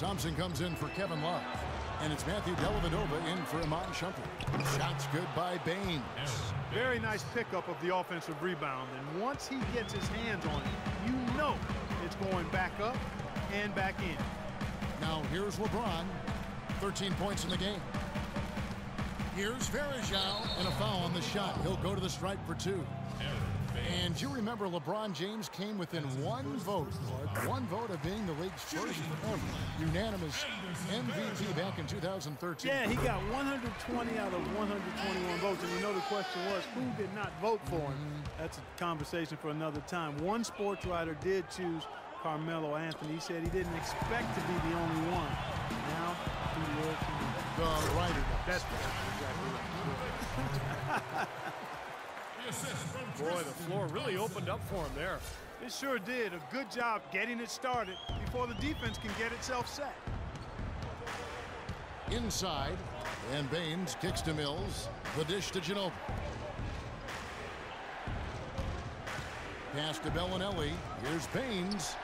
Thompson comes in for Kevin Love. And it's Matthew Dellavedova in for Iman Shumpert. Shots good by Baynes. Very nice pickup of the offensive rebound. And once he gets his hands on it, you know it's going back up and back in. Now here's LeBron. 13 points in the game. Here's Varejao and a foul on the shot. He'll go to the stripe for 2. And you remember LeBron James came within one vote of being the league's first ever unanimous MVP back in 2013. Yeah, he got 120 out of 121 votes. And you know the question was, who did not vote for him? That's a conversation for another time. One sports writer did choose Carmelo Anthony. He said he didn't expect to be the only one. Now he will to be. The writer does. That's exactly right. Boy, the floor really opened up for him there. It sure did. A good job getting it started before the defense can get itself set. Inside, and Baynes kicks to Mills. The dish to Ginobili. Pass to Bellinelli. Here's Baynes.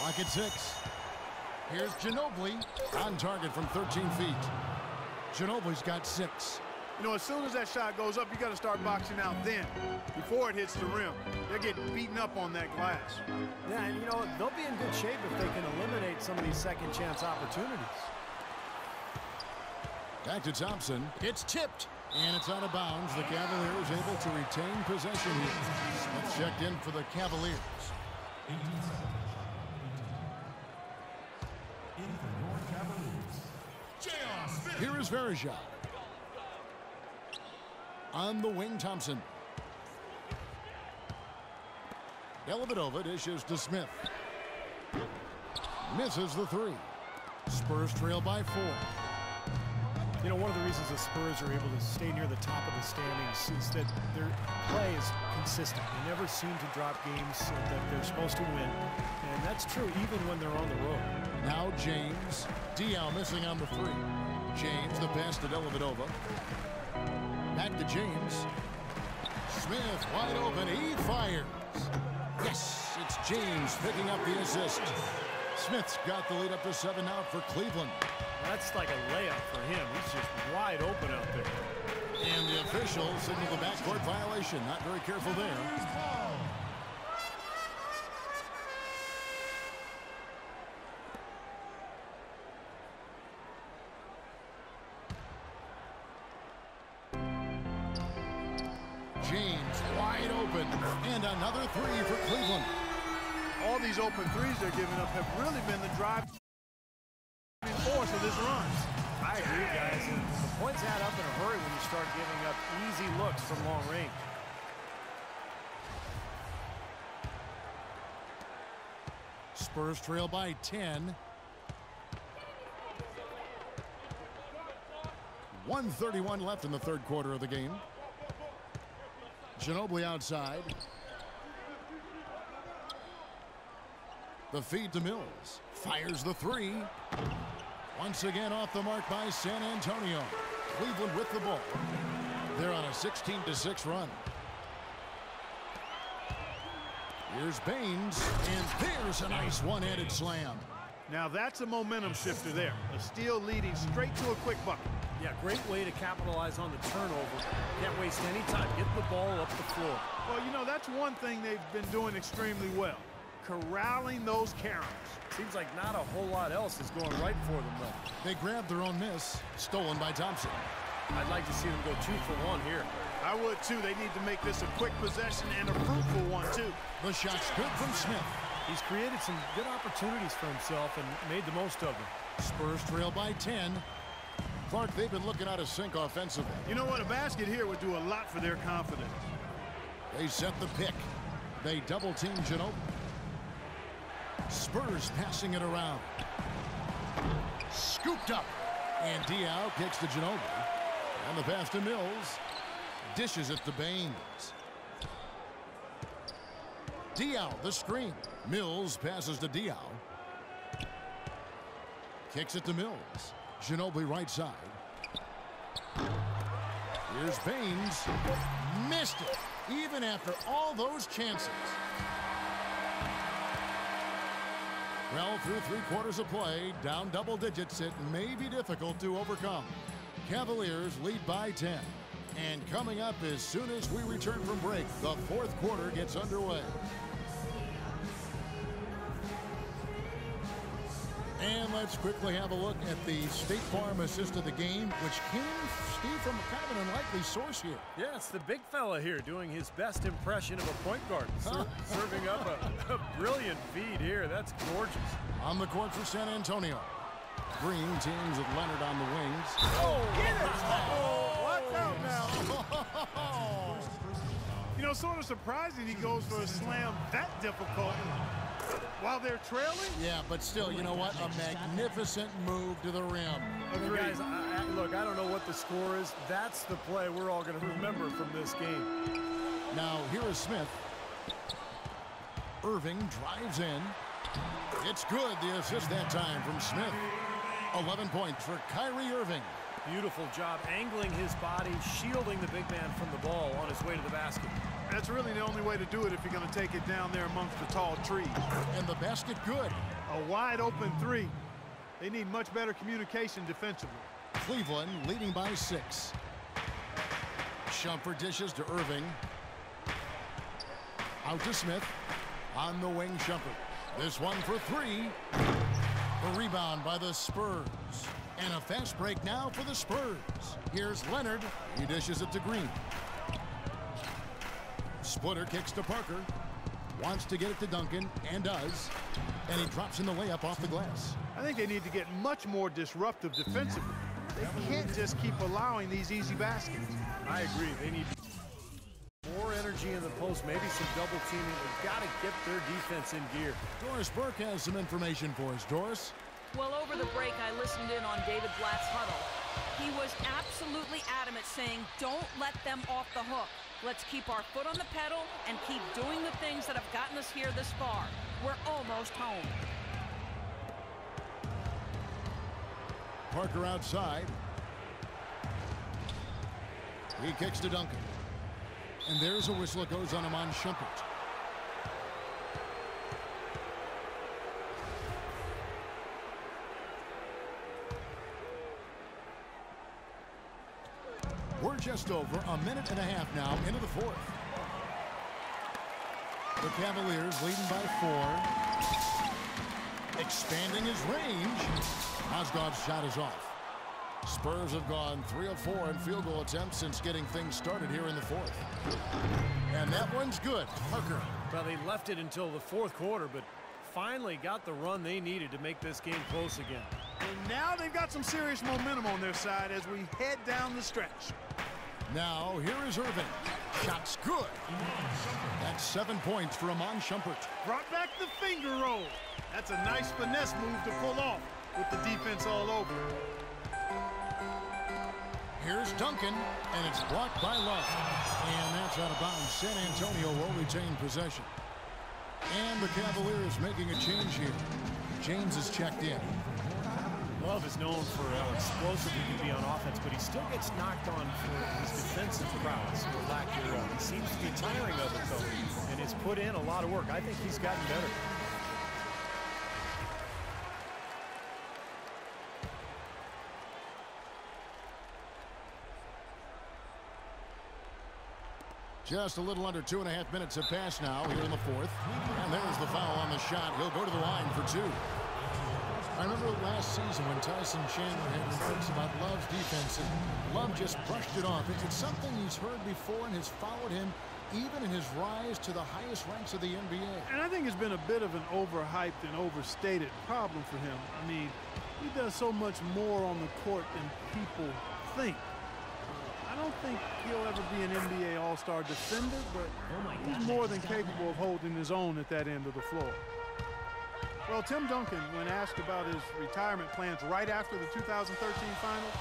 Clock at 6. Here's Ginobili on target from 13 feet. Ginobili's got 6. You know, as soon as that shot goes up, you got to start boxing out then, before it hits the rim. They're getting beaten up on that glass. Yeah, and you know, they'll be in good shape if they can eliminate some of these second chance opportunities. Back to Thompson. It's tipped, and it's out of bounds. The Cavaliers able to retain possession here. Smith checked in for the Cavaliers. Here is Varejao. On the wing, Thompson. Dellavedova dishes to Smith. Misses the 3. Spurs trail by 4. You know, one of the reasons the Spurs are able to stay near the top of the standings is that their play is consistent. They never seem to drop games that they're supposed to win. And that's true even when they're on the road. Now James. Diaw missing on the 3. James, the pass to Dellavedova. Back to James. Smith wide open. He fires. Yes, it's James picking up the assist. Smith's got the lead up to 7 now for Cleveland. That's like a layup for him. He's just wide open out there. And the official signaled the backcourt violation. Not very careful there. James wide open. And another 3 for Cleveland. All these open threes they're giving up have really been the driving force of this run. I agree, guys. And the points add up in a hurry when you start giving up easy looks from long range. Spurs trail by 10. 1:31 left in the third quarter of the game. Ginobili outside. The feed to Mills. Fires the 3. Once again off the mark by San Antonio. Cleveland with the ball. They're on a 16-6 run. Here's Baynes, and there's a nice one-handed slam. Now that's a momentum shifter there. A steal leading straight to a quick bucket. Yeah, great way to capitalize on the turnover. Can't waste any time. Get the ball up the floor. Well, you know, that's one thing they've been doing extremely well. Corralling those Karens. Seems like not a whole lot else is going right for them, though. They grabbed their own miss, stolen by Thompson. I'd like to see them go 2 for 1 here. I would, too. They need to make this a quick possession and a fruitful one, too. The shot's good from Smith. He's created some good opportunities for himself and made the most of them. Spurs trail by 10. Clark, they've been looking out of sync offensively. You know what? A basket here would do a lot for their confidence. They set the pick. They double-team Ginobili. Spurs passing it around. Scooped up. And Diaw kicks to Ginobili. And the pass to Mills. Dishes it to Baynes. Diaw, the screen. Mills passes to Diaw. Kicks it to Mills. Ginobili right side. Here's Baynes. Missed it, even after all those chances. Well, through 3 quarters of play, down double digits, it may be difficult to overcome. Cavaliers lead by 10. And coming up as soon as we return from break, the 4th quarter gets underway. And let's quickly have a look at the State Farm assist of the game, which came, Steve, from kind of an unlikely source here. Yeah, it's the big fella here doing his best impression of a point guard, serving up a brilliant feed here. That's gorgeous. On the court for San Antonio. Green teams with Leonard on the wings. Oh, get it! Oh, watch out now. You know, sort of surprising he goes for a slam that difficult while they're trailing. Yeah, but still, you know what? A magnificent move to the rim. Agreed. Guys, look, I don't know what the score is. That's the play we're all going to remember from this game. Now, here is Smith. Irving drives in. It's good, the assist that time from Smith. 11 points for Kyrie Irving. Beautiful job angling his body, shielding the big man from the ball on his way to the basket. That's really the only way to do it if you're going to take it down there amongst the tall trees. And the basket good. A wide open 3. They need much better communication defensively. Cleveland leading by 6. Shumpert dishes to Irving. Out to Smith. On the wing, Shumpert. This one for 3. A rebound by the Spurs. And a fast break now for the Spurs. Here's Leonard. He dishes it to Green. Splitter kicks to Parker. Wants to get it to Duncan, and does. And he drops in the layup off the glass. I think they need to get much more disruptive defensively. They can't just keep allowing these easy baskets. I agree. They need more energy in the post, maybe some double teaming. They've got to get their defense in gear. Doris Burke has some information for us. Doris? Well, over the break, I listened in on David Blatt's huddle. He was absolutely adamant, saying, don't let them off the hook. Let's keep our foot on the pedal and keep doing the things that have gotten us here this far. We're almost home. Parker outside. He kicks to Duncan. And there's a whistle that goes on him on Shumpert. We're just over a minute and a half now into the 4th. The Cavaliers leading by 4. Expanding his range. Mozgov's shot is off. Spurs have gone 3 of 4 in field goal attempts since getting things started here in the 4th. And that one's good. Parker. Well, they left it until the 4th quarter, but finally got the run they needed to make this game close again. And now they've got some serious momentum on their side as we head down the stretch. Now, here is Irving. Shot's good. That's 7 points for Iman Shumpert. Brought back the finger roll. That's a nice finesse move to pull off with the defense all over. Here's Duncan, and it's blocked by Love. And that's out of bounds. San Antonio will retain possession. And the Cavaliers making a change here. James is checked in. Love is known for how explosive he can be on offense, but he still gets knocked on for his defensive prowess, or lack thereof. He seems to be tiring of it, though, and has put in a lot of work. I think he's gotten better. Just a little under 2.5 minutes have passed now here in the 4th. And there's the foul on the shot. He'll go to the line for 2. I remember last season when Tyson Chandler had reports about Love's defense, and Love just brushed it off. It's something he's heard before and has followed him even in his rise to the highest ranks of the NBA. And I think it's been a bit of an overhyped and overstated problem for him. I mean, he does so much more on the court than people think. I don't think he'll ever be an NBA All-Star defender, but he's more than capable of holding his own at that end of the floor. Well, Tim Duncan, when asked about his retirement plans right after the 2013 finals,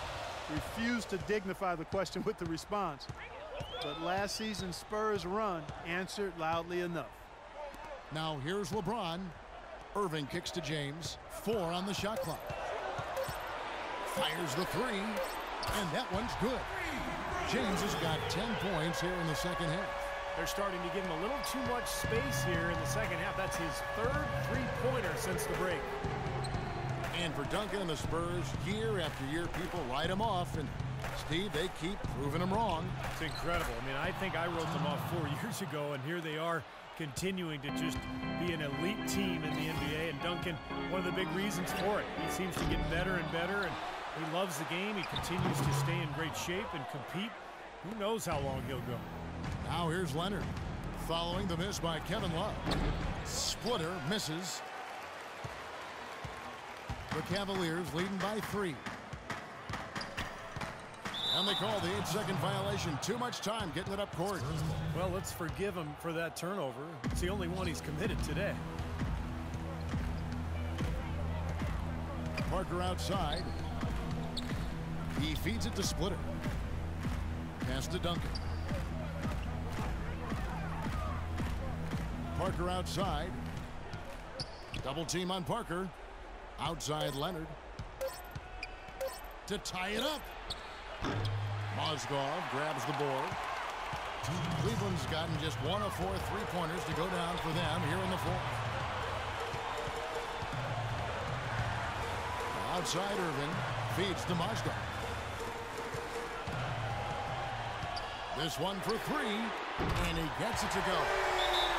refused to dignify the question with the response. But last season's Spurs run answered loudly enough. Now here's LeBron. Irving kicks to James. 4 on the shot clock. Fires the 3, and that one's good. James has got 10 points here in the second half. They're starting to give him a little too much space here in the second half. That's his third three-pointer since the break. And for Duncan and the Spurs, year after year, people write them off. And, Steve, they keep proving them wrong. It's incredible. I mean, I think I wrote them off 4 years ago, and here they are continuing to just be an elite team in the NBA. And Duncan, one of the big reasons for it. He seems to get better and better, and he loves the game. He continues to stay in great shape and compete. Who knows how long he'll go. Now here's Leonard. Following the miss by Kevin Love. Splitter misses. The Cavaliers leading by 3. And they call the 8-second violation. Too much time getting it up court. Well, let's forgive him for that turnover. It's the only one he's committed today. Parker outside. He feeds it to Splitter. Pass to Duncan. Parker outside. Double team on Parker. Outside Leonard. To tie it up. Mozgov grabs the board. Cleveland's gotten just 1 of 4 3-pointers to go down for them here in the fourth. Outside Irving feeds to Mozgov. This one for 3, and he gets it to go.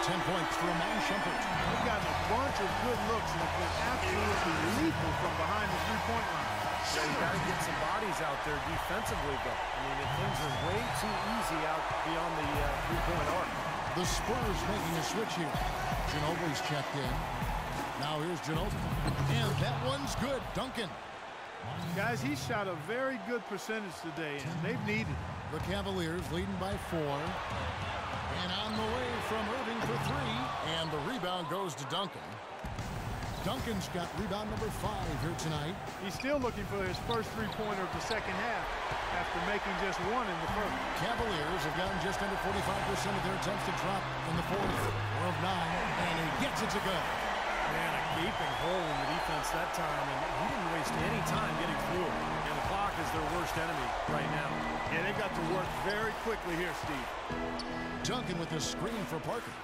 10 points for Iman Shumpert. They've gotten a bunch of good looks and have been absolutely lethal from behind the three-point line. Yeah, you got to get some bodies out there defensively, though. I mean, things are way too easy out beyond the three-point arc. The Spurs making a switch here. Ginobili's checked in. Now here's Ginobili. And that one's good. Duncan. Guys, he shot a very good percentage today, and they've needed it. The Cavaliers leading by 4. And on the way from Irving for 3. And the rebound goes to Duncan. Duncan's got rebound number 5 here tonight. He's still looking for his first three-pointer of the second half after making just 1 in the first. Cavaliers have gotten just under 45% of their attempts to drop in the fourth. 4 of 9, and he gets it to go. Man, a gaping hole in the defense that time, and he didn't waste any time getting through it. And the clock is their worst enemy right now. Yeah, they got to work very quickly here, Steve. Duncan with the screen for Parker.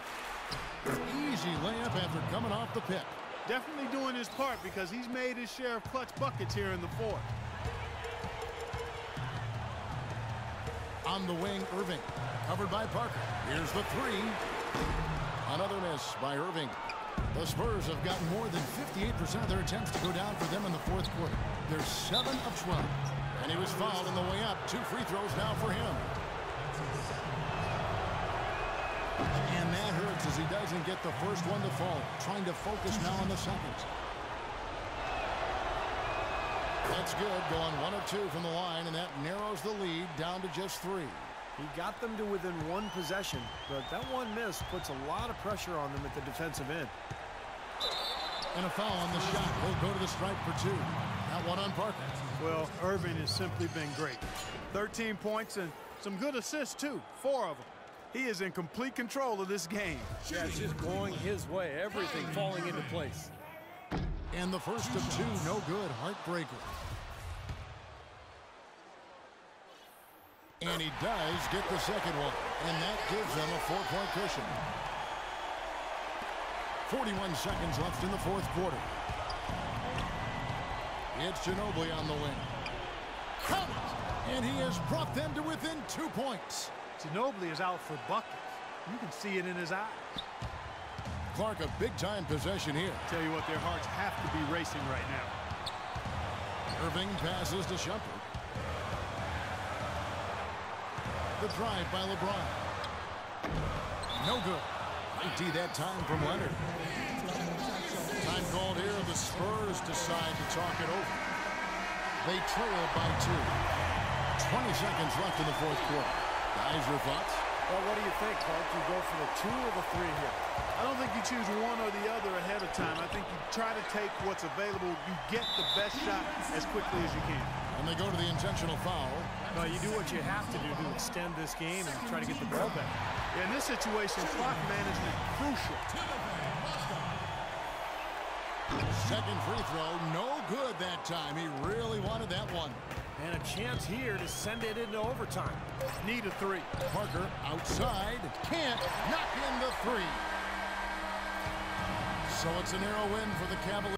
Easy layup after coming off the pick. Definitely doing his part because he's made his share of clutch buckets here in the fourth. On the wing, Irving. Covered by Parker. Here's the 3. Another miss by Irving. The Spurs have gotten more than 58% of their attempts to go down for them in the fourth quarter. They're 7 of 12. And he was fouled on the way up. 2 free throws now for him. And that hurts as he doesn't get the first one to fall. Trying to focus now on the second. That's good. Going 1 of 2 from the line, and that narrows the lead down to just 3. He got them to within 1 possession, but that one miss puts a lot of pressure on them at the defensive end. And a foul on the shot. He'll go to the stripe for 2. That one on Parker. Well, Irving has simply been great. 13 points and some good assists, too. 4 of them. He is in complete control of this game. Yeah, it's just going his way. Everything falling into place. And the first of 2, no good. Heartbreaker. And he does get the second one. And that gives them a 4-point cushion. 41 seconds left in the fourth quarter. It's Ginobili on the wing. Count it! And he has brought them to within 2 points. Ginobili is out for buckets. You can see it in his eyes. Clark, a big-time possession here. Tell you what, their hearts have to be racing right now. Irving passes to Shumpert. The drive by LeBron. No good. Empty that time from Leonard. Time called here. The Spurs decide to talk it over. They trail by 2. 20 seconds left in the fourth quarter. Guys, your thoughts? Well, what do you think, Clark? You go for the 2 or the 3 here? I don't think you choose one or the other ahead of time. I think you try to take what's available. You get the best shot as quickly as you can. And they go to the intentional foul. No, you do what you have to do to extend this game and try to get the ball back. Yeah, in this situation, clock management crucial. Second free throw, no good that time. He really wanted that one. And a chance here to send it into overtime. Need a three. Parker outside. Can't knock in the three. So it's a narrow win for the Cavaliers.